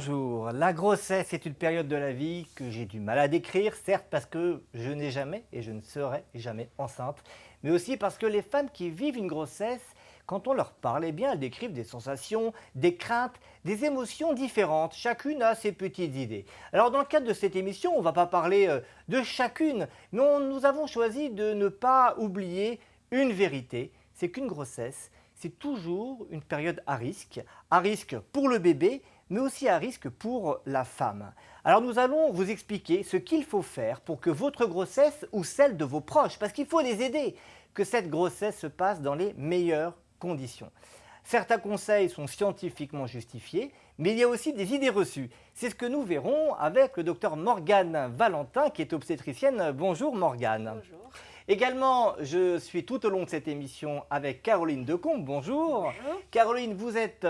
Bonjour, la grossesse est une période de la vie que j'ai du mal à décrire, certes parce que je n'ai jamais et je ne serai jamais enceinte, mais aussi parce que les femmes qui vivent une grossesse, quand on leur parle, eh bien, elles décrivent des sensations, des craintes, des émotions différentes. Chacune a ses petites idées. Alors dans le cadre de cette émission, on ne va pas parler de chacune, mais nous avons choisi de ne pas oublier une vérité, c'est qu'une grossesse, c'est toujours une période à risque pour le bébé, mais aussi à risque pour la femme. Alors nous allons vous expliquer ce qu'il faut faire pour que votre grossesse ou celle de vos proches, parce qu'il faut les aider, que cette grossesse se passe dans les meilleures conditions. Certains conseils sont scientifiquement justifiés, mais il y a aussi des idées reçues. C'est ce que nous verrons avec le docteur Morgane Valentin, qui est obstétricienne. Bonjour Morgane. Bonjour. Également, je suis tout au long de cette émission avec Caroline Decombe. Bonjour. Bonjour. Caroline, vous êtes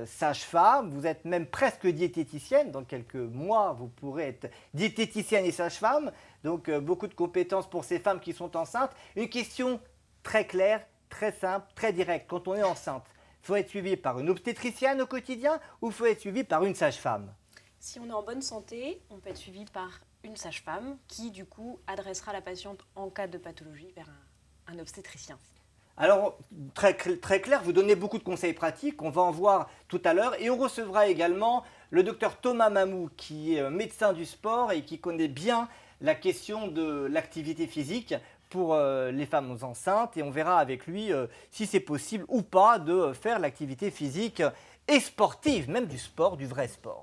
sage-femme, vous êtes même presque diététicienne. Dans quelques mois, vous pourrez être diététicienne et sage-femme. Donc, beaucoup de compétences pour ces femmes qui sont enceintes. Une question très claire, très simple, très directe. Quand on est enceinte, il faut être suivi par une obstétricienne au quotidien ou il faut être suivi par une sage-femme? Si on est en bonne santé, on peut être suivi par une sage-femme qui, du coup, adressera la patiente en cas de pathologie vers un obstétricien. Alors, très clair, vous donnez beaucoup de conseils pratiques, on va en voir tout à l'heure. Et on recevra également le docteur Thomas Mamou, qui est médecin du sport et qui connaît bien la question de l'activité physique pour les femmes enceintes. Et on verra avec lui si c'est possible ou pas de faire l'activité physique et sportive, même du sport, du vrai sport.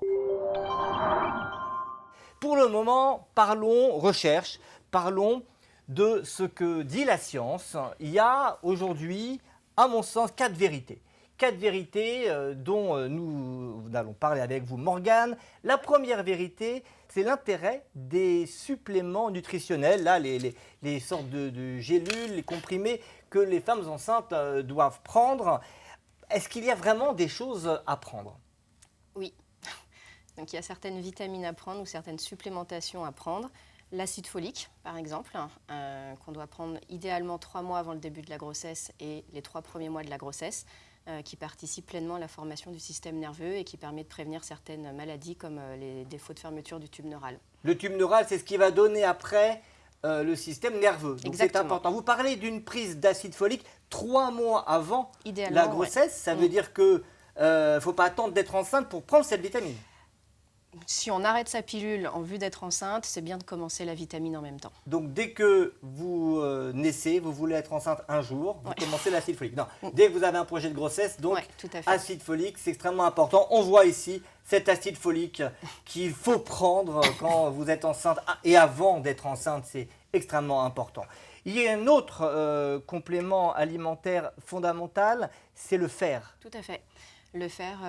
Pour le moment, parlons recherche, parlons de ce que dit la science. Il y a aujourd'hui, à mon sens, 4 vérités. 4 vérités dont nous allons parler avec vous, Morgane. La première vérité, c'est l'intérêt des suppléments nutritionnels, là, les sortes de gélules, les comprimés que les femmes enceintes doivent prendre. Est-ce qu'il y a vraiment des choses à prendre? Oui. Donc il y a certaines vitamines à prendre ou certaines supplémentations à prendre. L'acide folique, par exemple, qu'on doit prendre idéalement 3 mois avant le début de la grossesse et les 3 premiers mois de la grossesse, qui participe pleinement à la formation du système nerveux et qui permet de prévenir certaines maladies comme les défauts de fermeture du tube neural. Le tube neural, c'est ce qui va donner après le système nerveux. Donc c'est Exactement. important. Vous parlez d'une prise d'acide folique 3 mois avant Idéalement, la grossesse. ouais. Ça veut dire qu'il ne faut pas attendre d'être enceinte pour prendre cette vitamine. Si on arrête sa pilule en vue d'être enceinte, c'est bien de commencer la vitamine en même temps. Donc dès que vous naissez, vous voulez être enceinte un jour, vous Ouais. commencez l'acide folique. Non, dès que vous avez un projet de grossesse, donc Ouais, tout à fait. acide folique, c'est extrêmement important. On voit ici cet acide folique qu'il faut prendre quand vous êtes enceinte et avant d'être enceinte, c'est extrêmement important. Il y a un autre complément alimentaire fondamental, c'est le fer. Tout à fait. Le faire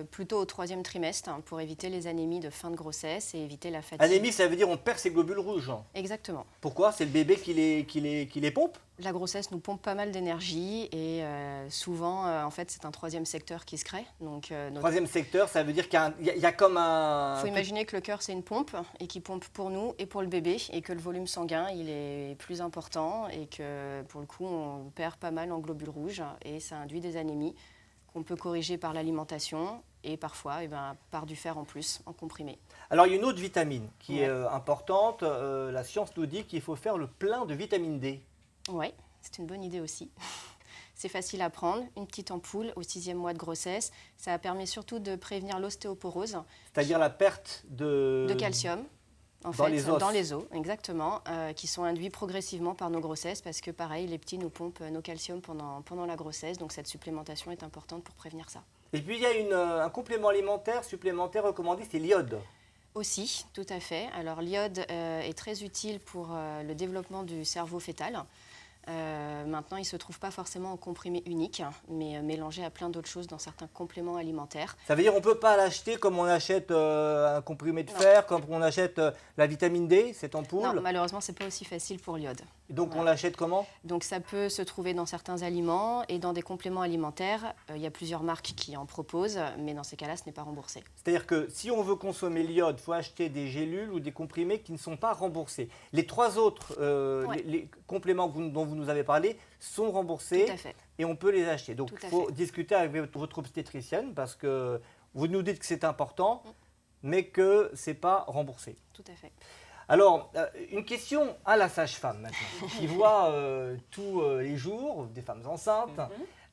plutôt au 3e trimestre pour éviter les anémies de fin de grossesse et éviter la fatigue. Anémie, ça veut dire on perd ses globules rouges. Exactement. Pourquoi? C'est le bébé qui les pompe? La grossesse nous pompe pas mal d'énergie et souvent, en fait, c'est un 3e secteur qui se crée. Donc, Troisième secteur, ça veut dire qu'il y a comme un... il faut imaginer que le cœur, c'est une pompe et qui pompe pour nous et pour le bébé et que le volume sanguin, il est plus important et que, pour le coup, on perd pas mal en globules rouges et ça induit des anémies qu'on peut corriger par l'alimentation et parfois par du fer en plus, en comprimé. Alors, il y a une autre vitamine qui est Ouais. importante. La science nous dit qu'il faut faire le plein de vitamine D. Oui, c'est une bonne idée aussi. C'est facile à prendre, une petite ampoule au 6e mois de grossesse. Ça permet surtout de prévenir l'ostéoporose, C'est-à-dire la perte de calcium, en Dans fait, les os. dans les os, exactement, qui sont induits progressivement par nos grossesses parce que, pareil, les petits nous pompent nos calciums pendant la grossesse. Donc, cette supplémentation est importante pour prévenir ça. Et puis, il y a un complément alimentaire supplémentaire recommandé, c'est l'iode. Aussi, tout à fait. Alors, l'iode est très utile pour le développement du cerveau fœtal. Maintenant, il ne se trouve pas forcément en comprimé unique, mais mélangé à plein d'autres choses dans certains compléments alimentaires. Ça veut dire qu'on ne peut pas l'acheter comme on achète un comprimé de Non. fer, comme on achète la vitamine D, cette ampoule. Non, malheureusement, ce n'est pas aussi facile pour l'iode. Donc, on Voilà. l'achète comment? Donc, ça peut se trouver dans certains aliments et dans des compléments alimentaires. Il y a plusieurs marques qui en proposent, mais dans ces cas-là, ce n'est pas remboursé. C'est-à-dire que si on veut consommer l'iode, il faut acheter des gélules ou des comprimés qui ne sont pas remboursés. Les 3 autres Ouais. les compléments dont vous nous avez parlé sont remboursés Tout à fait. et on peut les acheter. Donc Tout il à faut fait. discuter avec votre obstétricienne parce que vous nous dites que c'est important, mais que ce n'est pas remboursé. Tout à fait. Alors, une question à la sage-femme maintenant, qui voit tous les jours des femmes enceintes,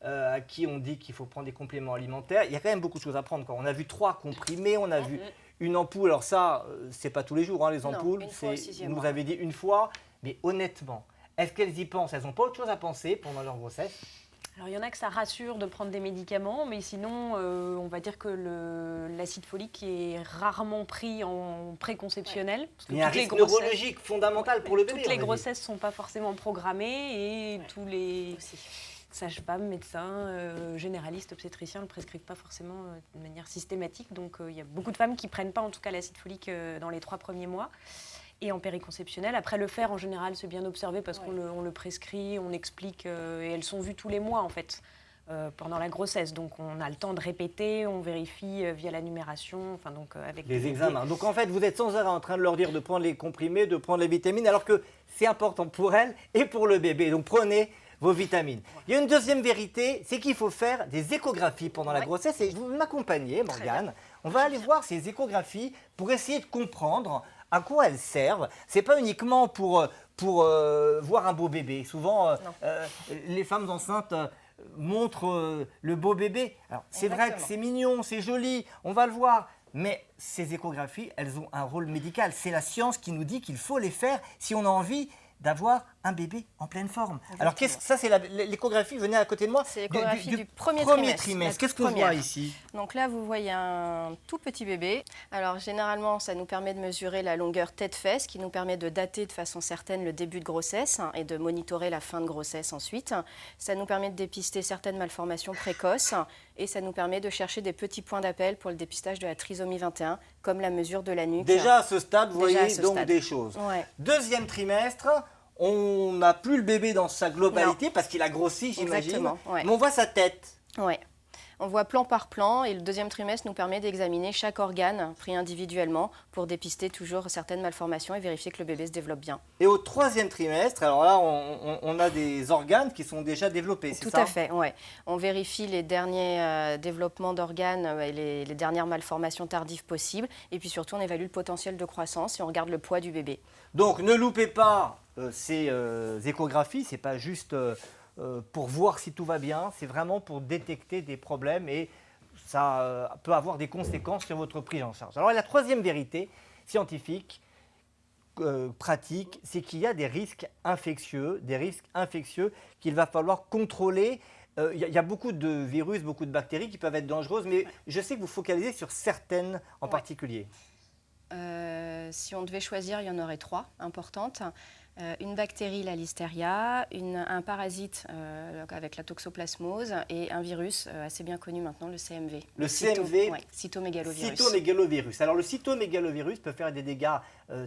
à qui on dit qu'il faut prendre des compléments alimentaires. Il y a quand même beaucoup de choses à prendre. On a vu 3 comprimés, on a vu une ampoule. Alors ça, c'est pas tous les jours, hein, les ampoules. Non, une fois au 6e vous mois. avez dit une fois, mais honnêtement, est-ce qu'elles y pensent? Elles n'ont pas autre chose à penser pendant leur grossesse? Alors, il y en a que ça rassure de prendre des médicaments, mais sinon, on va dire que l'acide folique est rarement pris en préconceptionnel. Parce que Il y a un toutes les risque grossesses- neurologique fondamental pour le bébé. Toutes les on a dit. grossesses ne sont pas forcément programmées et tous les sages-femmes, médecins, généralistes, obstétriciens ne le prescrivent pas forcément de manière systématique. Donc il y a beaucoup de femmes qui ne prennent pas en tout cas l'acide folique dans les 3 premiers mois. Et en périconceptionnel, après le faire en général, c'est bien observé parce qu'on le prescrit, on explique et elles sont vues tous les mois en fait pendant la grossesse. Donc on a le temps de répéter, on vérifie via la numération, enfin donc avec Les examens. Donc en fait, vous êtes sans arrêt en train de leur dire de prendre les comprimés, de prendre les vitamines, alors que c'est important pour elles et pour le bébé. Donc prenez vos vitamines. Il y a une deuxième vérité, c'est qu'il faut faire des échographies pendant la grossesse. Et vous m'accompagnez, Morgane. On va aller voir ces échographies pour essayer de comprendre à quoi elles servent. Ce n'est pas uniquement pour voir un beau bébé. Souvent, les femmes enceintes montrent le beau bébé. Alors, c'est vrai que c'est mignon, c'est joli, on va le voir. Mais ces échographies, elles ont un rôle médical. C'est la science qui nous dit qu'il faut les faire si on a envie d'avoir un bébé en pleine forme. Alors, ça, c'est l'échographie, venez à côté de moi. C'est l'échographie du premier trimestre. Qu'est-ce que je vois ici? Donc là, vous voyez un tout petit bébé. Alors généralement, ça nous permet de mesurer la longueur tête-fesse, qui nous permet de dater de façon certaine le début de grossesse et de monitorer la fin de grossesse ensuite. Ça nous permet de dépister certaines malformations précoces et ça nous permet de chercher des petits points d'appel pour le dépistage de la trisomie 21, comme la mesure de la nuque. Déjà à ce stade, vous Déjà à voyez ce donc stade. des choses. Ouais. Deuxième trimestre, on n'a plus le bébé dans sa globalité parce qu'il a grossi, j'imagine. Exactement, ouais. Mais on voit sa tête. Ouais. On voit plan par plan et le deuxième trimestre nous permet d'examiner chaque organe pris individuellement pour dépister toujours certaines malformations et vérifier que le bébé se développe bien. Et au troisième trimestre, alors là, on a des organes qui sont déjà développés, c'est ça? Tout à fait, ouais. On vérifie les derniers développements d'organes et les dernières malformations tardives possibles. Et puis surtout, on évalue le potentiel de croissance et on regarde le poids du bébé. Donc ne loupez pas ces échographies, c'est pas juste pour voir si tout va bien, c'est vraiment pour détecter des problèmes et ça peut avoir des conséquences sur votre prise en charge. Alors la troisième vérité scientifique, pratique, c'est qu'il y a des risques infectieux qu'il va falloir contrôler. Il y a beaucoup de virus, beaucoup de bactéries qui peuvent être dangereuses, mais je sais que vous focalisez sur certaines en particulier. Si on devait choisir, il y en aurait 3 importantes. Une bactérie, la listeria, un parasite avec la toxoplasmose et un virus assez bien connu maintenant, le CMV. Le CMV, cytomégalovirus. Cytomégalovirus. Alors le cytomégalovirus peut faire des dégâts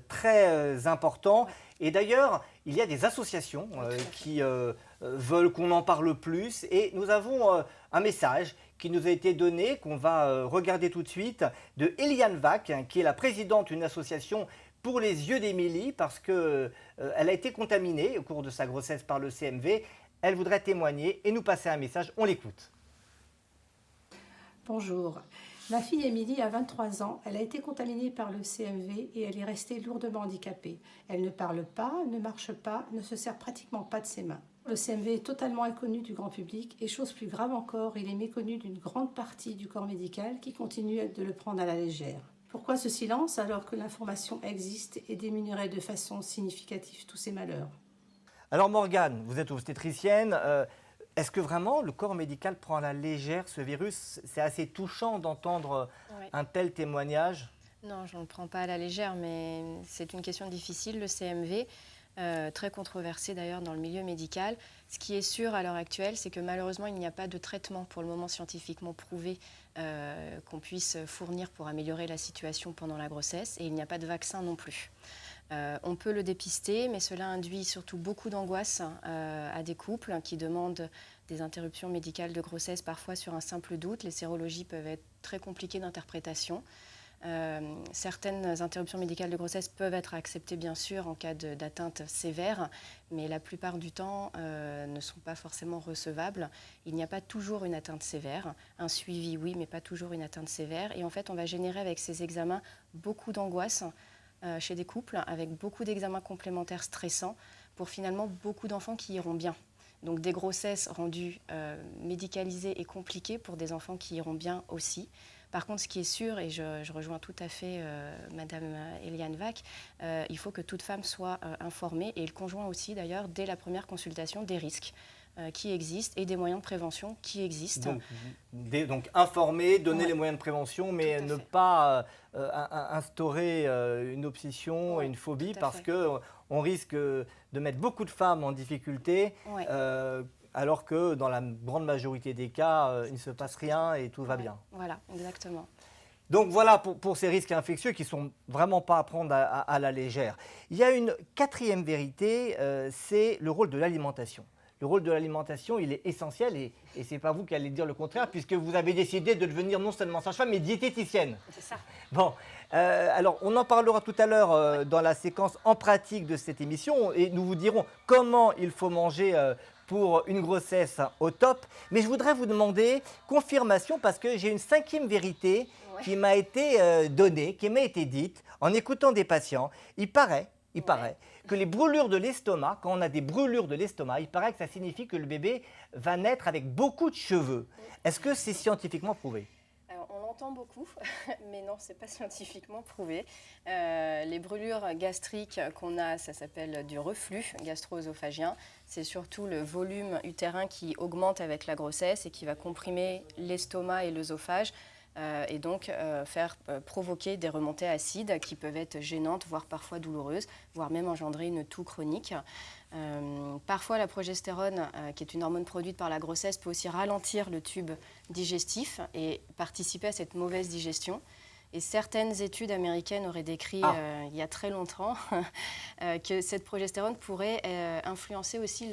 très importants. Et d'ailleurs, il y a des associations qui veulent qu'on en parle plus. Et nous avons un message qui nous a été donné, qu'on va regarder tout de suite, de Eliane Vac, qui est la présidente d'une association pour les yeux d'Émilie, parce qu'elle a été contaminée au cours de sa grossesse par le CMV. Elle voudrait témoigner et nous passer un message. On l'écoute. Bonjour. Ma fille Émilie a 23 ans. Elle a été contaminée par le CMV et elle est restée lourdement handicapée. Elle ne parle pas, ne marche pas, ne se sert pratiquement pas de ses mains. Le CMV est totalement inconnu du grand public et chose plus grave encore, il est méconnu d'une grande partie du corps médical qui continue de le prendre à la légère. Pourquoi ce silence alors que l'information existe et diminuerait de façon significative tous ces malheurs? Alors Morgane, vous êtes obstétricienne. Est-ce que vraiment le corps médical prend à la légère ce virus? C'est assez touchant d'entendre un tel témoignage. Non, je ne le prends pas à la légère, mais c'est une question difficile, le CMV. Très controversé d'ailleurs dans le milieu médical. Ce qui est sûr à l'heure actuelle, c'est que malheureusement, il n'y a pas de traitement pour le moment scientifiquement prouvé qu'on puisse fournir pour améliorer la situation pendant la grossesse et il n'y a pas de vaccin non plus. On peut le dépister, mais cela induit surtout beaucoup d'angoisse à des couples qui demandent des interruptions médicales de grossesse, parfois sur un simple doute. Les sérologies peuvent être très compliquées d'interprétation. Certaines interruptions médicales de grossesse peuvent être acceptées, bien sûr, en cas d'atteinte sévère, mais la plupart du temps ne sont pas forcément recevables. Il n'y a pas toujours une atteinte sévère. Un suivi, oui, mais pas toujours une atteinte sévère. Et en fait, on va générer avec ces examens beaucoup d'angoisse chez des couples, avec beaucoup d'examens complémentaires stressants, pour finalement beaucoup d'enfants qui iront bien. Donc des grossesses rendues médicalisées et compliquées pour des enfants qui iront bien aussi. Par contre, ce qui est sûr, et je rejoins tout à fait Madame Eliane Wack, il faut que toute femme soit informée, et le conjoint aussi d'ailleurs, dès la première consultation, des risques qui existent et des moyens de prévention qui existent. Donc informer, donner Ouais. les moyens de prévention, mais Tout à ne fait. pas instaurer une obsession, Ouais, une phobie, tout à parce fait. qu'on risque de mettre beaucoup de femmes en difficulté, Ouais. alors que dans la grande majorité des cas, il ne se passe rien et tout va Ouais. bien. Voilà, exactement. Donc voilà pour ces risques infectieux qui ne sont vraiment pas à prendre à la légère. Il y a une quatrième vérité, c'est le rôle de l'alimentation. Le rôle de l'alimentation, il est essentiel et ce n'est pas vous qui allez dire le contraire, puisque vous avez décidé de devenir non seulement sage-femme, mais diététicienne. C'est ça. Bon, alors on en parlera tout à l'heure dans la séquence en pratique de cette émission et nous vous dirons comment il faut manger pour une grossesse au top. Mais je voudrais vous demander confirmation parce que j'ai une cinquième vérité qui m'a été donnée, qui m'a été dite en écoutant des patients. Il paraît que les brûlures de l'estomac, quand on a des brûlures de l'estomac, il paraît que ça signifie que le bébé va naître avec beaucoup de cheveux. Est-ce que c'est scientifiquement prouvé ? Alors, on l'entend beaucoup, mais non, ce n'est pas scientifiquement prouvé. Les brûlures gastriques qu'on a, ça s'appelle du reflux gastro-œsophagien. C'est surtout le volume utérin qui augmente avec la grossesse et qui va comprimer l'estomac et l'œsophage. Et donc faire provoquer des remontées acides qui peuvent être gênantes, voire parfois douloureuses, voire même engendrer une toux chronique. Parfois, la progestérone, qui est une hormone produite par la grossesse, peut aussi ralentir le tube digestif et participer à cette mauvaise digestion. Et certaines études américaines auraient décrit il y a très longtemps que cette progestérone pourrait influencer aussi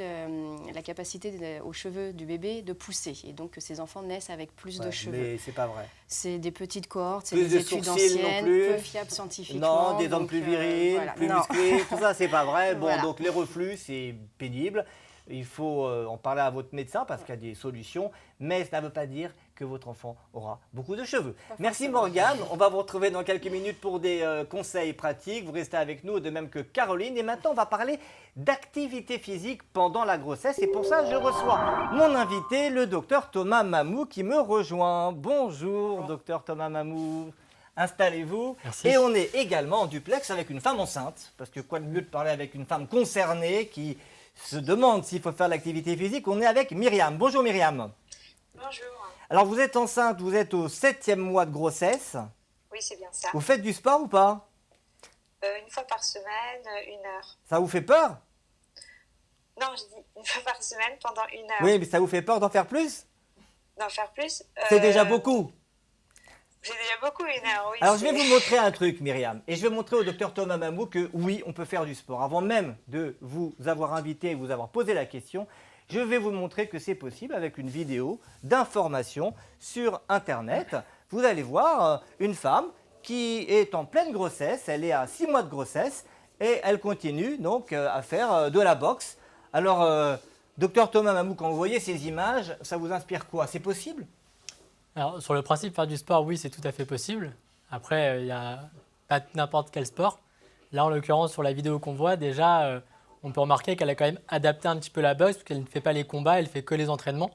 la capacité aux cheveux du bébé de pousser. Et donc que ces enfants naissent avec plus de cheveux. Mais c'est pas vrai. C'est des petites cohortes, c'est Plus des de études sourcils non anciennes, plus. peu fiables scientifiquement. Non, des hommes donc, plus virils, voilà. plus Non. musclés, tout ça c'est pas vrai. Bon, Voilà. donc les reflux c'est pénible. Il faut en parler à votre médecin parce qu'il y a des solutions, mais ça ne veut pas dire que votre enfant aura beaucoup de cheveux. Merci forcément. Morgane, on va vous retrouver dans quelques minutes pour des conseils pratiques. Vous restez avec nous, de même que Caroline. Et maintenant, on va parler d'activité physique pendant la grossesse. Et pour ça, je reçois mon invité, le docteur Thomas Mamou, qui me rejoint. Bonjour, docteur Thomas Mamou. Installez-vous. Merci. Et on est également en duplex avec une femme enceinte, parce que quoi de mieux de parler avec une femme concernée qui se demande s'il faut faire l'activité physique. On est avec Myriam. Bonjour Myriam. Bonjour. Alors vous êtes enceinte, vous êtes au 7e mois de grossesse. Oui, c'est bien ça. Vous faites du sport ou pas? Une fois par semaine, 1 heure. Ça vous fait peur? Non, je dis une fois par semaine pendant 1 heure. Oui, mais ça vous fait peur d'en faire plus? D'en faire plus. C'est déjà beaucoup. C'est déjà beaucoup 1 heure, oui. Alors je vais vous montrer un truc Myriam, et je vais montrer au docteur Thomas Mamou que oui, on peut faire du sport. Avant même de vous avoir invité et vous avoir posé la question, je vais vous montrer que c'est possible avec une vidéo d'information sur Internet. Vous allez voir une femme qui est en pleine grossesse, elle est à 6 mois de grossesse et elle continue donc à faire de la boxe. Alors, docteur Thomas Mamou, quand vous voyez ces images, ça vous inspire quoi? C'est possible? Alors, sur le principe, faire du sport, oui, c'est tout à fait possible. Après, il n'y a pas n'importe quel sport. Là, en l'occurrence, sur la vidéo qu'on voit, déjà, on peut remarquer qu'elle a quand même adapté un petit peu la boxe, parce qu'elle ne fait pas les combats, elle fait que les entraînements.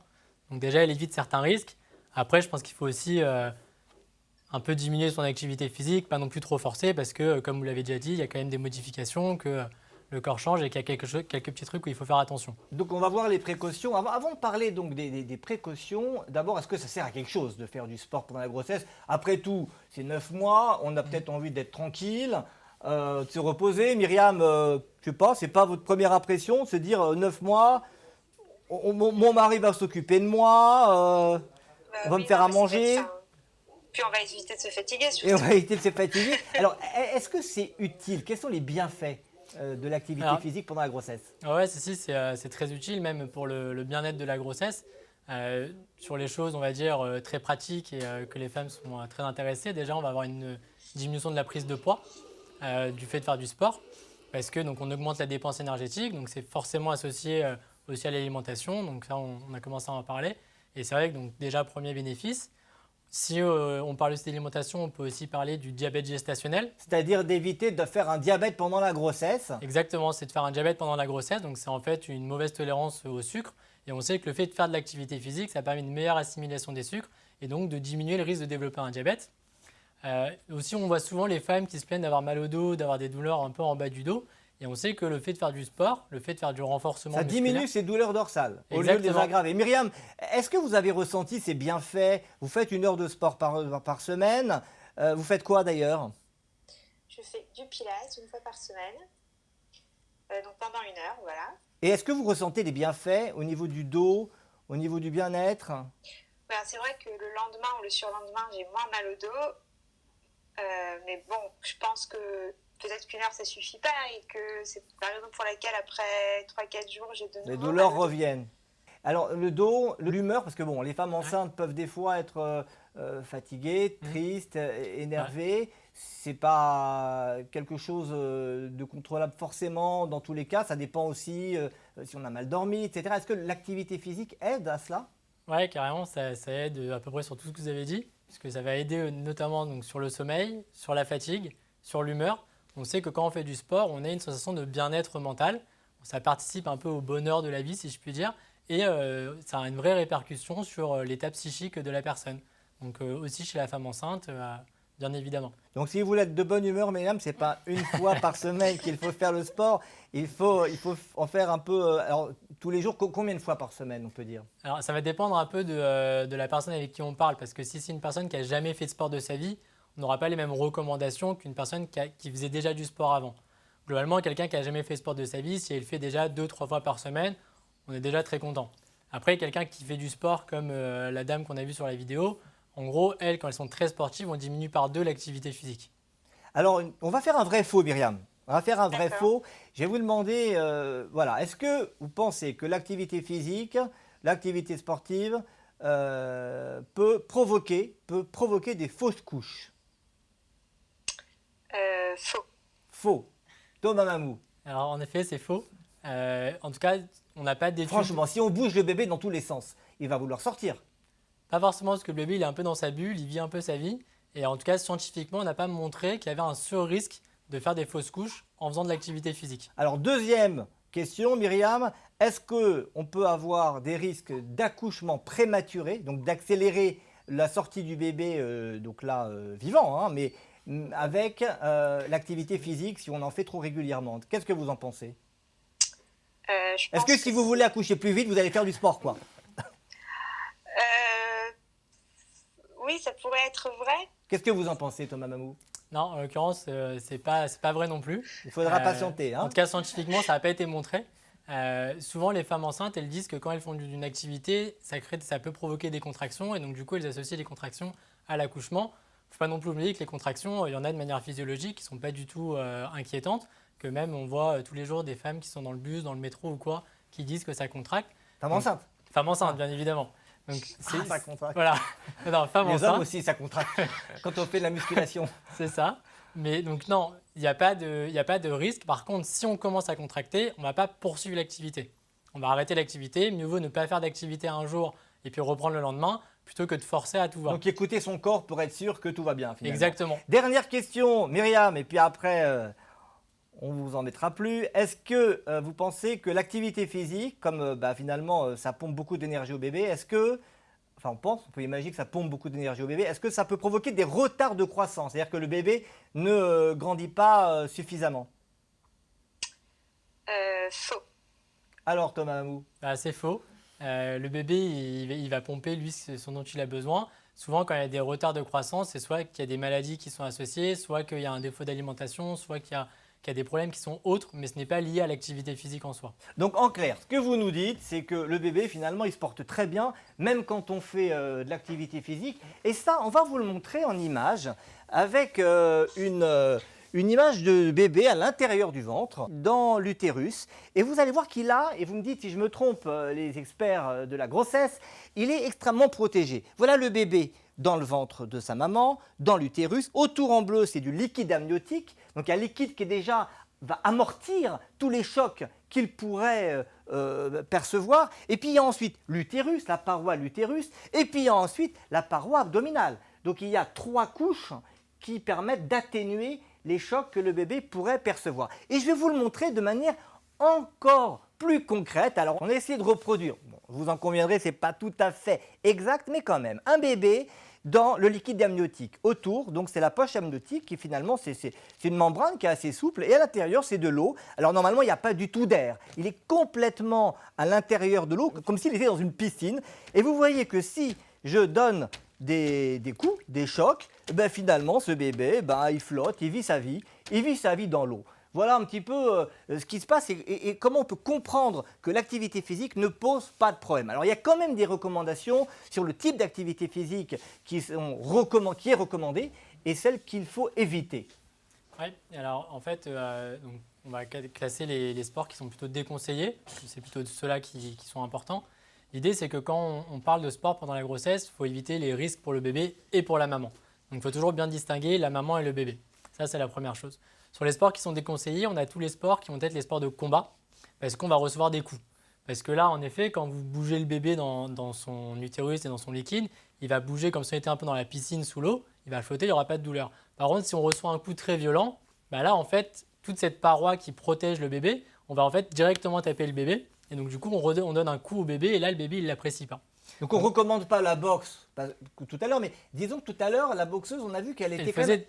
Donc déjà, elle évite certains risques. Après, je pense qu'il faut aussi un peu diminuer son activité physique, pas non plus trop forcer, parce que, comme vous l'avez déjà dit, il y a quand même des modifications, que le corps change et qu'il y a quelques petits trucs où il faut faire attention. Donc on va voir les précautions. Avant de parler donc des précautions, d'abord, est-ce que ça sert à quelque chose de faire du sport pendant la grossesse? Après tout, c'est 9 mois, on a peut-être envie d'être tranquille, de se reposer. Myriam, je sais pas, c'est pas votre première impression de se dire 9 mois, mon mari va s'occuper de moi, on va me faire à manger. Puis on va éviter de se fatiguer. Et on va éviter de se fatiguer. Alors, est-ce que c'est utile? Quels sont les bienfaits de l'activité physique pendant la grossesse? Oui, c'est très utile, même pour le bien-être de la grossesse. Sur les choses, on va dire, très pratiques et que les femmes sont très intéressées, déjà, on va avoir une diminution de la prise de poids du fait de faire du sport, parce que donc, on augmente la dépense énergétique, donc c'est forcément associé aussi à l'alimentation, donc ça, on a commencé à en parler. Et c'est vrai que donc, déjà, premier bénéfice. Si on parle aussi d'alimentation, on peut aussi parler du diabète gestationnel. C'est-à-dire d'éviter de faire un diabète pendant la grossesse. Exactement, c'est de faire un diabète pendant la grossesse. Donc c'est en fait une mauvaise tolérance au sucre. Et on sait que le fait de faire de l'activité physique, ça permet une meilleure assimilation des sucres et donc de diminuer le risque de développer un diabète. Aussi, on voit souvent les femmes qui se plaignent d'avoir mal au dos, d'avoir des douleurs un peu en bas du dos. Et on sait que le fait de faire du sport, le fait de faire du renforcement Ça musculaire, diminue ces douleurs dorsales au lieu de les Exactement. aggraver. Myriam, est-ce que vous avez ressenti ces bienfaits? Vous faites 1 heure de sport par semaine. Vous faites quoi d'ailleurs? Je fais du pilates 1 fois par semaine, donc pendant 1 heure, voilà. Et est-ce que vous ressentez des bienfaits au niveau du dos, au niveau du bien-être? Voilà, c'est vrai que le lendemain ou le surlendemain, j'ai moins mal au dos. Mais bon, je pense que peut-être qu'1 heure, ça suffit pas et que c'est la raison pour laquelle après 3-4 jours, j'ai de nouveau Les mal douleurs au dos. reviennent. Alors le dos, l'humeur, parce que bon, les femmes enceintes peuvent des fois être fatiguées, tristes, énervées. C'est pas quelque chose de contrôlable forcément dans tous les cas. Ça dépend aussi si on a mal dormi, etc. Est-ce que l'activité physique aide à cela? Ouais, carrément, ça aide à peu près sur tout ce que vous avez dit, puisque ça va aider notamment donc, sur le sommeil, sur la fatigue, sur l'humeur. On sait que quand on fait du sport, on a une sensation de bien-être mental. Ça participe un peu au bonheur de la vie, si je puis dire, et ça a une vraie répercussion sur l'état psychique de la personne. Donc aussi chez la femme enceinte, bien évidemment. Donc si vous voulez être de bonne humeur, mesdames, c'est pas 1 fois par semaine qu'il faut faire le sport. Il faut en faire un peu. Alors tous les jours, combien de fois par semaine, on peut dire? Alors ça va dépendre un peu de la personne avec qui on parle, parce que si c'est une personne qui n'a jamais fait de sport de sa vie, on n'aura pas les mêmes recommandations qu'une personne qui faisait déjà du sport avant. Globalement, quelqu'un qui n'a jamais fait de sport de sa vie, si elle fait déjà 2-3 fois par semaine, on est déjà très content. Après, quelqu'un qui fait du sport comme la dame qu'on a vue sur la vidéo, en gros, elles, quand elles sont très sportives, on diminue par 2 l'activité physique. Alors, on va faire un vrai faux, Myriam. On va faire un vrai D'accord. faux. Je vais vous demander, voilà, est-ce que vous pensez que l'activité physique, l'activité sportive peut provoquer des fausses couches? Faux. Faux. Thomas Mamou. Alors en effet, c'est faux. En tout cas, on n'a pas d'études. Franchement, si on bouge le bébé dans tous les sens, il va vouloir sortir. Pas forcément parce que le bébé il est un peu dans sa bulle, il vit un peu sa vie. Et en tout cas, scientifiquement, on n'a pas montré qu'il y avait un sur-risque de faire des fausses couches en faisant de l'activité physique. Alors, deuxième question, Myriam, est-ce qu'on peut avoir des risques d'accouchement prématuré, donc d'accélérer la sortie du bébé, donc là, vivant, hein, mais avec l'activité physique si on en fait trop régulièrement? Qu'est-ce que vous en pensez? Je Est-ce pense que si vous voulez accoucher plus vite, vous allez faire du sport, quoi? Oui, ça pourrait être vrai. Qu'est-ce que vous en pensez, Thomas Mamou? Non, en l'occurrence, c'est pas vrai non plus. Il faudra patienter, En hein? tout cas, scientifiquement, ça n'a pas été montré. Souvent, les femmes enceintes, elles disent que quand elles font d'une activité, ça peut provoquer des contractions et donc du coup, elles associent les contractions à l'accouchement. Il ne faut pas non plus oublier que les contractions, il y en a de manière physiologique qui ne sont pas du tout inquiétantes, que même on voit tous les jours des femmes qui sont dans le bus, dans le métro ou quoi, qui disent que ça contracte. Femme enceinte. Femme enceinte, bien évidemment. Donc, Ça contracte. Voilà. Non, femme Les enceinte. hommes aussi, ça contracte quand on fait de la musculation. C'est ça. Mais donc non, il n'y a pas de risque. Par contre, si on commence à contracter, on ne va pas poursuivre l'activité. On va arrêter l'activité. Mieux vaut ne pas faire d'activité un jour et puis reprendre le lendemain plutôt que de forcer à tout va. Donc écouter son corps pour être sûr que tout va bien, finalement. Exactement. Dernière question, Myriam, et puis après, on ne vous en mettra plus. Est-ce que vous pensez que l'activité physique, comme finalement ça pompe beaucoup d'énergie au bébé, est-ce que, enfin on peut imaginer que ça pompe beaucoup d'énergie au bébé, est-ce que ça peut provoquer des retards de croissance? C'est-à-dire que le bébé ne grandit pas suffisamment? Faux. Alors Thomas Mamou? Bah, c'est faux. Le bébé, il va pomper lui ce dont il a besoin. Souvent, quand il y a des retards de croissance, c'est soit qu'il y a des maladies qui sont associées, soit qu'il y a un défaut d'alimentation, soit qu'il y a des problèmes qui sont autres, mais ce n'est pas lié à l'activité physique en soi. Donc en clair, ce que vous nous dites, c'est que le bébé, finalement, il se porte très bien, même quand on fait de l'activité physique. Et ça, on va vous le montrer en image avec une une image de bébé à l'intérieur du ventre, dans l'utérus. Et vous allez voir qu'il a, et vous me dites si je me trompe, les experts de la grossesse, il est extrêmement protégé. Voilà le bébé dans le ventre de sa maman, dans l'utérus. Autour en bleu, c'est du liquide amniotique. Donc un liquide qui déjà va amortir tous les chocs qu'il pourrait percevoir. Et puis il y a ensuite l'utérus, la paroi de l'utérus. Et puis il y a ensuite la paroi abdominale. Donc il y a 3 couches qui permettent d'atténuer les chocs que le bébé pourrait percevoir. Et je vais vous le montrer de manière encore plus concrète. Alors on a essayé de reproduire, bon, vous en conviendrez, ce n'est pas tout à fait exact, mais quand même, un bébé dans le liquide amniotique autour, donc c'est la poche amniotique qui finalement c'est une membrane qui est assez souple et à l'intérieur c'est de l'eau. Alors normalement il n'y a pas du tout d'air, il est complètement à l'intérieur de l'eau comme s'il était dans une piscine et vous voyez que si je donne des coups, des chocs, ben finalement ce bébé il flotte, il vit sa vie dans l'eau. Voilà un petit peu ce qui se passe et comment on peut comprendre que l'activité physique ne pose pas de problème. Alors il y a quand même des recommandations sur le type d'activité physique qui est recommandée et celle qu'il faut éviter. Oui, alors en fait, donc, on va classer les sports qui sont plutôt déconseillés, c'est plutôt ceux-là qui sont importants. L'idée, c'est que quand on parle de sport pendant la grossesse, il faut éviter les risques pour le bébé et pour la maman. Donc il faut toujours bien distinguer la maman et le bébé. Ça, c'est la première chose. Sur les sports qui sont déconseillés, on a tous les sports qui vont être les sports de combat, parce qu'on va recevoir des coups. Parce que là, en effet, quand vous bougez le bébé dans son utérus et dans son liquide, il va bouger comme si on était un peu dans la piscine sous l'eau, il va flotter, il n'y aura pas de douleur. Par contre, si on reçoit un coup très violent, là, en fait, toute cette paroi qui protège le bébé, on va en fait directement taper le bébé. Et donc, du coup, on donne un coup au bébé, et là, le bébé, il ne l'apprécie pas. Donc on ne recommande pas la boxe tout à l'heure, mais disons que tout à l'heure, la boxeuse, on a vu qu'elle était quand même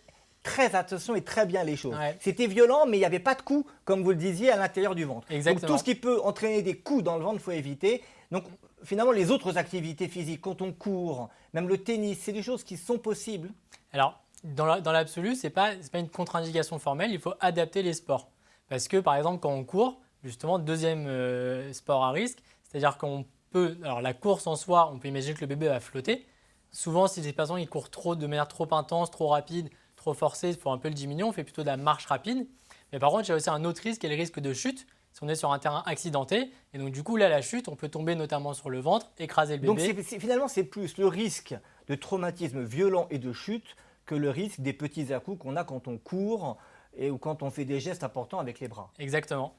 très attention et très bien les choses. Ouais. C'était violent, mais il n'y avait pas de coups, comme vous le disiez, à l'intérieur du ventre. Exactement. Donc tout ce qui peut entraîner des coups dans le ventre, il faut éviter. Donc finalement, les autres activités physiques, quand on court, même le tennis, c'est des choses qui sont possibles. Alors, dans l'absolu, ce n'est pas une contre-indication formelle, il faut adapter les sports. Parce que, par exemple, quand on court, justement, deuxième sport à risque, c'est-à-dire qu'on peut, alors la course en soi, on peut imaginer que le bébé va flotter. Souvent, si les patients ils courent de manière trop intense, trop rapide, trop forcé, il faut un peu le diminuer, on fait plutôt de la marche rapide. Mais par contre, il y a aussi un autre risque qui est le risque de chute, si on est sur un terrain accidenté. Et donc du coup, là, la chute, on peut tomber notamment sur le ventre, écraser le bébé. Donc finalement, c'est plus le risque de traumatisme violent et de chute que le risque des petits à-coups qu'on a quand on court ou quand on fait des gestes importants avec les bras. Exactement.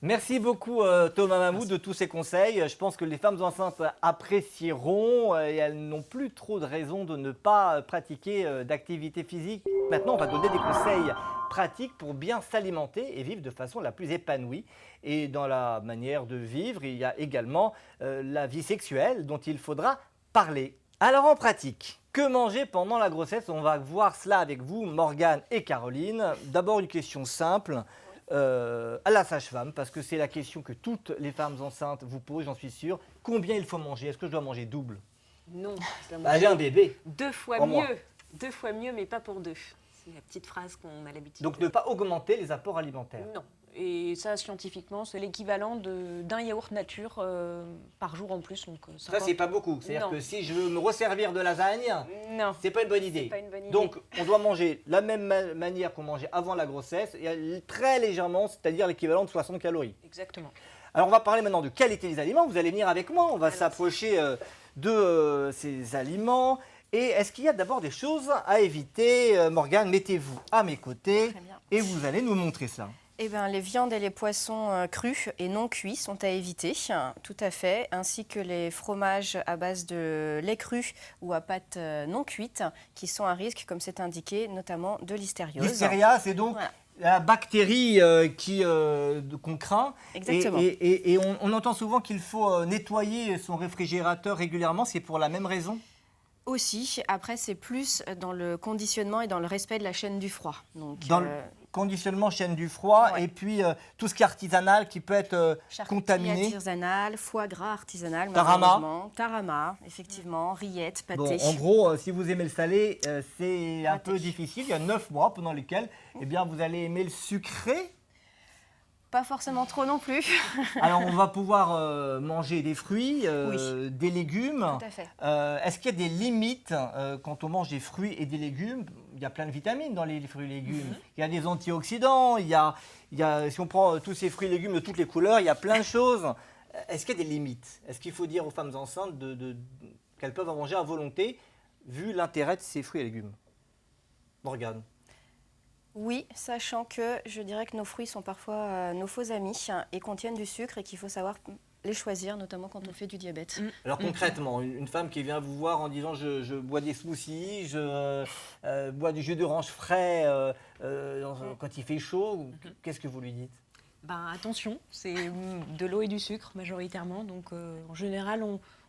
Merci beaucoup Thomas Mahmoud de tous ces conseils. Je pense que les femmes enceintes apprécieront et elles n'ont plus trop de raisons de ne pas pratiquer d'activité physique. Maintenant, on va donner des conseils pratiques pour bien s'alimenter et vivre de façon la plus épanouie. Et dans la manière de vivre, il y a également la vie sexuelle dont il faudra parler. Alors en pratique, que manger pendant la grossesse? On va voir cela avec vous, Morgane et Caroline. D'abord une question simple. À la sage-femme, parce que c'est la question que toutes les femmes enceintes vous posent, j'en suis sûr. Combien il faut manger? Est-ce que je dois manger double? Non, j'ai un bébé. 2 fois mieux. 2 fois mieux, mais pas pour 2. C'est la petite phrase qu'on a l'habitude. Donc ne pas augmenter les apports alimentaires. Non. Et ça, scientifiquement, c'est l'équivalent d'un yaourt nature par jour en plus. Donc, ça, c'est pas beaucoup. C'est-à-dire que si je veux me resservir de lasagne, c'est pas une bonne idée. Pas une bonne idée. Donc, on doit manger de la même manière qu'on mangeait avant la grossesse, et très légèrement, c'est-à-dire l'équivalent de 60 calories. Exactement. Alors, on va parler maintenant de qualité des aliments. Vous allez venir avec moi. On va s'approcher de ces aliments. Et est-ce qu'il y a d'abord des choses à éviter? Morgane, mettez-vous à mes côtés et vous allez nous montrer ça. Eh bien, les viandes et les poissons crus et non cuits sont à éviter, tout à fait, ainsi que les fromages à base de lait cru ou à pâte non cuite, qui sont à risque, comme c'est indiqué, notamment de l'hystériose. L'hystéria, c'est donc la bactérie qu'on craint. Exactement. Et on entend souvent qu'il faut nettoyer son réfrigérateur régulièrement, c'est pour la même raison? Aussi, après, c'est plus dans le conditionnement et dans le respect de la chaîne du froid. Donc, dans le conditionnement, chaîne du froid, et puis tout ce qui est artisanal qui peut être contaminé. Artisanal, foie gras artisanal, tarama, effectivement, rillettes, pâté. Bon, en gros, si vous aimez le salé, c'est un peu difficile. Il y a 9 mois pendant lesquels vous allez aimer le sucré. pas forcément trop non plus. Alors, on va pouvoir manger des fruits, Oui. des légumes. Tout à fait. Est-ce qu'il y a des limites quand on mange des fruits et des légumes? Il y a plein de vitamines dans les fruits et légumes. Il y a des antioxydants, si on prend tous ces fruits et légumes de toutes les couleurs, il y a plein de choses. Est-ce qu'il y a des limites? Est-ce qu'il faut dire aux femmes enceintes qu'elles peuvent en manger à volonté, vu l'intérêt de ces fruits et légumes? Morgane. Oui, sachant que je dirais que nos fruits sont parfois nos faux amis et contiennent du sucre et qu'il faut savoir les choisir, notamment quand on fait du diabète. Alors concrètement, une femme qui vient vous voir en disant je bois des smoothies, je bois du jus d'orange frais quand il fait chaud, qu'est-ce que vous lui dites? Ben, attention, c'est de l'eau et du sucre majoritairement. Donc en général,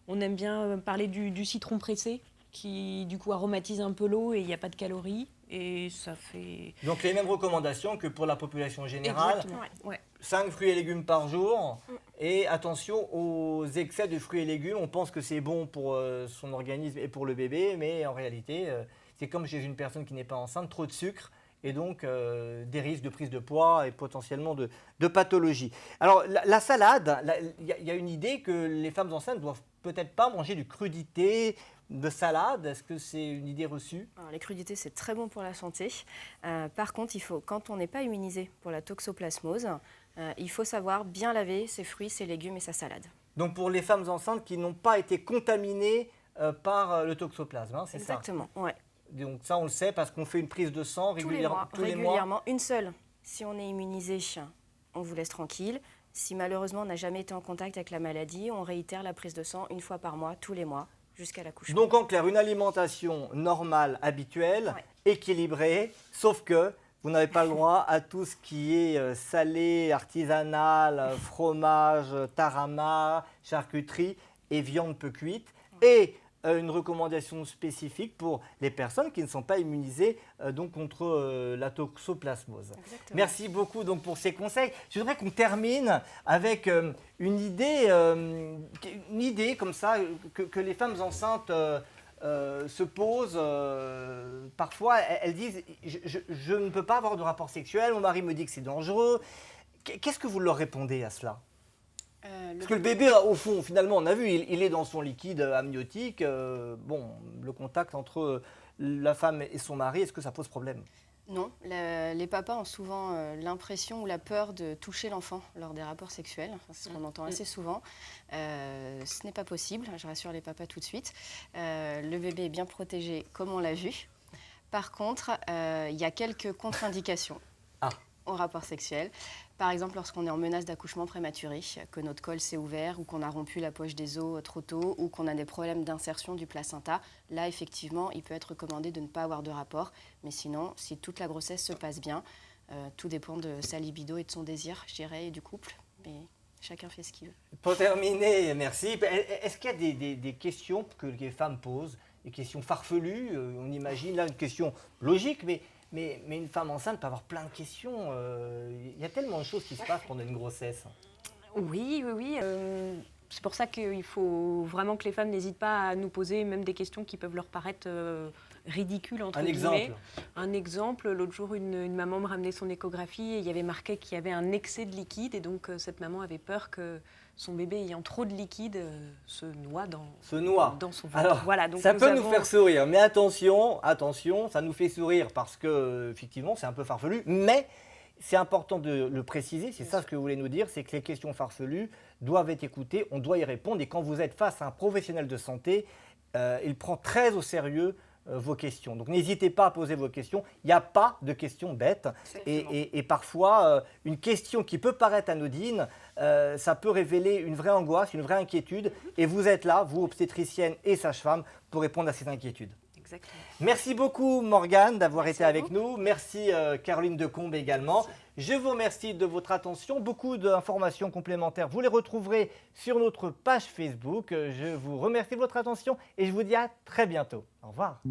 on aime bien parler du citron pressé qui du coup aromatise un peu l'eau et il n'y a pas de calories. Et ça fait... Donc les mêmes recommandations que pour la population générale. Exactement. Ouais. 5 fruits et légumes par jour. Et attention aux excès de fruits et légumes. On pense que c'est bon pour son organisme et pour le bébé, mais en réalité, c'est comme chez une personne qui n'est pas enceinte, trop de sucre et donc des risques de prise de poids et potentiellement de pathologie. Alors la salade, il y a une idée que les femmes enceintes doivent peut-être pas manger du crudité, de salade. Est-ce que c'est une idée reçue? Alors, les crudités, c'est très bon pour la santé. Par contre, quand on n'est pas immunisé pour la toxoplasmose, il faut savoir bien laver ses fruits, ses légumes et sa salade. Donc pour les femmes enceintes qui n'ont pas été contaminées par le toxoplasme, hein, c'est ça? Exactement, ouais. Donc ça, on le sait parce qu'on fait une prise de sang Tous les mois, tous les mois. régulièrement, une seule. Si on est immunisé, on vous laisse tranquille. Si malheureusement on n'a jamais été en contact avec la maladie, on réitère la prise de sang une fois par mois, tous les mois, jusqu'à l'accouchement. Donc en clair, une alimentation normale, habituelle, équilibrée, sauf que vous n'avez pas le droit à tout ce qui est salé, artisanal, fromage, tarama, charcuterie et viande peu cuite. Et une recommandation spécifique pour les personnes qui ne sont pas immunisées donc contre la toxoplasmose. Exactement. Merci beaucoup donc pour ces conseils. Je voudrais qu'on termine avec une idée comme ça que les femmes enceintes se posent. Parfois, elles disent je ne peux pas avoir de rapport sexuel, mon mari me dit que c'est dangereux. Qu'est-ce que vous leur répondez à cela? Parce que le bébé, au fond, finalement, on a vu, il est dans son liquide amniotique. Bon, le contact entre la femme et son mari, est-ce que ça pose problème? Non, les papas ont souvent l'impression ou la peur de toucher l'enfant lors des rapports sexuels. Enfin, c'est ce qu'on entend assez souvent. Ce n'est pas possible, je rassure les papas tout de suite. Le bébé est bien protégé, comme on l'a vu. Par contre, il y a quelques contre-indications au rapport sexuel. Par exemple, lorsqu'on est en menace d'accouchement prématuré, que notre col s'est ouvert ou qu'on a rompu la poche des os trop tôt ou qu'on a des problèmes d'insertion du placenta, là, effectivement, il peut être recommandé de ne pas avoir de rapport. Mais sinon, si toute la grossesse se passe bien, tout dépend de sa libido et de son désir, je dirais, et du couple. Mais chacun fait ce qu'il veut. Pour terminer, merci. Est-ce qu'il y a des questions que les femmes posent, des questions farfelues? On imagine là une question logique, mais une femme enceinte peut avoir plein de questions. Il y a tellement de choses qui se passent pendant une grossesse. Oui. C'est pour ça qu'il faut vraiment que les femmes n'hésitent pas à nous poser même des questions qui peuvent leur paraître ridicules, entre guillemets. Un exemple, l'autre jour, une maman me ramenait son échographie et il y avait marqué qu'il y avait un excès de liquide. Et donc, cette maman avait peur que son bébé ayant trop de liquide se noie dans son ventre. Alors, voilà, donc ça peut nous faire sourire, mais attention, ça nous fait sourire parce que effectivement c'est un peu farfelu, mais c'est important de le préciser, c'est ça ce que vous voulez nous dire, c'est que les questions farfelues doivent être écoutées, on doit y répondre, et quand vous êtes face à un professionnel de santé, il prend très au sérieux vos questions. Donc n'hésitez pas à poser vos questions. Il n'y a pas de questions bêtes. Et parfois, une question qui peut paraître anodine, ça peut révéler une vraie angoisse, une vraie inquiétude. Et vous êtes là, vous, obstétricienne et sage-femme, pour répondre à ces inquiétudes. Exactement. Merci beaucoup Morgane d'avoir été avec nous. Merci Caroline Decombe également. Je vous remercie de votre attention. Beaucoup d'informations complémentaires, vous les retrouverez sur notre page Facebook. Je vous remercie de votre attention et je vous dis à très bientôt. Au revoir.